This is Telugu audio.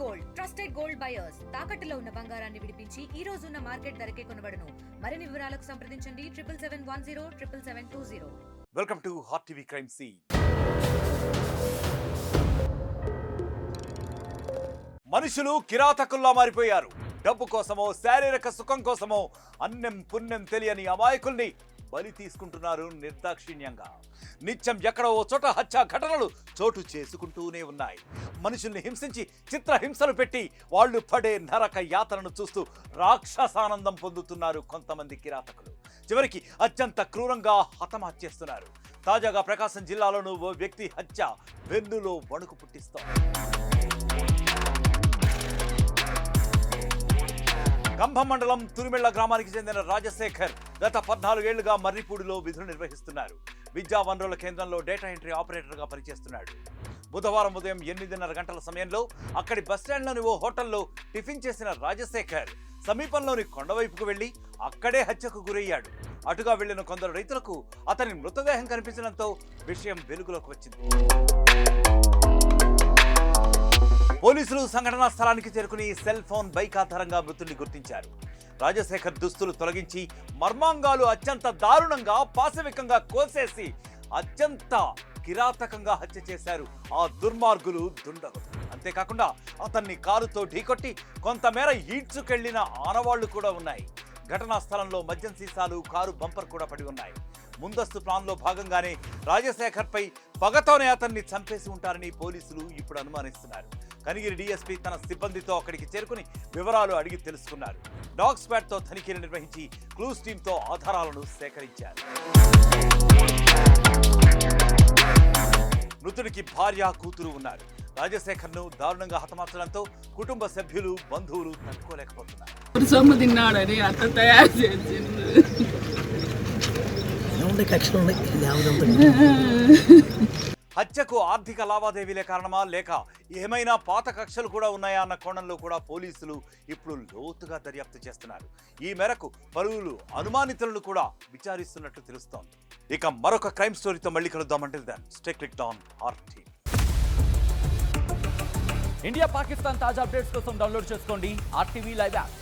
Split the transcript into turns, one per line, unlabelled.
గోల్డ్ ట్రస్టెడ్ గోల్డ్ బయర్స్ తాకట్టులో ఉన్న బంగారాన్ని విడిపించి ఈ రోజు ఉన్న మార్కెట్ ధరకే కొనబడును. మరిన్ని వివరాలకు సంప్రదించండి 7710
welcome to hot TV crime scene. మనుషులు కిరాతకుల్లా మారిపోయారు. డబ్బు కోసమో శారీరక సుఖం కోసమో అన్నం పుణ్యం తెలియని అమాయకుల్ని బలి తీసుకుంటున్నారు నిర్దాక్షిణ్యంగా. నిత్యం ఎక్కడో ఓ చోట హత్యా ఘటనలు చోటు చేసుకుంటూనే ఉన్నాయి. మనుషుల్ని హింసించి చిత్రహింసలు పెట్టి వాళ్ళు పడే నరక యాతనను చూస్తూ రాక్షసానందం పొందుతున్నారు కొంతమంది కిరాతకులు. చివరికి అత్యంత క్రూరంగా హతమార్చేస్తున్నారు. తాజాగా ప్రకాశం జిల్లాలోనూ ఓ వ్యక్తి హత్య వెన్నులో వణుకు పుట్టిస్తోంది. కంభం మండలం తురిమెళ్ల గ్రామానికి చెందిన రాజశేఖర్ గత 14 ఏళ్లుగా మర్రిపూడిలో విధులు నిర్వహిస్తున్నారు. విద్యా వనరుల కేంద్రంలో డేటా ఎంట్రీ ఆపరేటర్గా పనిచేస్తున్నాడు. బుధవారం ఉదయం 8:30 గంటల సమయంలో అక్కడి బస్టాండ్లోని ఓ హోటల్లో టిఫిన్ చేసిన రాజశేఖర్ సమీపంలోని కొండవైపుకు వెళ్లి అక్కడే హత్యకు గురయ్యాడు. అటుగా వెళ్లిన కొందరు రైతులకు అతని మృతదేహం కనిపించడంతో విషయం వెలుగులోకి వచ్చింది. పోలీసులు సంఘటనా స్థలానికి చేరుకుని సెల్ ఫోన్ బైక్ ఆధారంగా మృతుడిని గుర్తించారు. రాజశేఖర్ దుస్తులు తొలగించి మర్మాంగాలు అత్యంత దారుణంగా పాశవికంగా కోసేసి అత్యంత కిరాతకంగా హత్య చేశారు ఆ దుర్మార్గులు దుండగులు. అంతేకాకుండా అతన్ని కారుతో ఢీకొట్టి కొంతమేర ఈడ్చుకెళ్లిన ఆనవాళ్లు కూడా ఉన్నాయి. ఘటనా స్థలంలో మద్యం సీసాలు, కారు బంపర్ కూడా పడి ఉన్నాయి. ముందస్తు ప్లాన్లో భాగంగానే రాజశేఖర్ పై పగతోనే అతన్ని చంపేసి ఉంటారని పోలీసులు ఇప్పుడు అనుమానిస్తున్నారు. కనిగిరి డీఎస్పీ తన సిబ్బందితో అక్కడికి చేరుకుని వివరాలు అడిగి తెలుసుకున్నారు. డాగ్ స్క్వాడ్ తో తనిఖీలు నిర్వహించి క్లూస్ టీంతో ఆధారాలను సేకరించారు. మృతుడికి భార్య, కూతురు ఉన్నారు. రాజశేఖర్ ను దారుణంగా హతమార్చడంతో కుటుంబ సభ్యులు, బంధువులు తట్టుకోలేకపోతున్నారు. హత్యకు ఆర్థిక లావాదేవీలే కారణమా లేక ఏమైనా పాత కక్షలు కూడా ఉన్నాయా అన్న కోణంలో కూడా పోలీసులు ఇప్పుడు లోతుగా దర్యాప్తు చేస్తున్నారు. ఈ మేరకు పలువురు అనుమానితులను కూడా విచారిస్తున్నట్లు తెలుస్తోంది. ఇక మరొక క్రైమ్ స్టోరీతో మళ్ళీ కలుద్దామంటే stay clicked on RTV.
India Pakistan తాజా అప్డేట్స్ కోసం డౌన్లోడ్ చేసుకోండి RTV లైవ్ యాప్.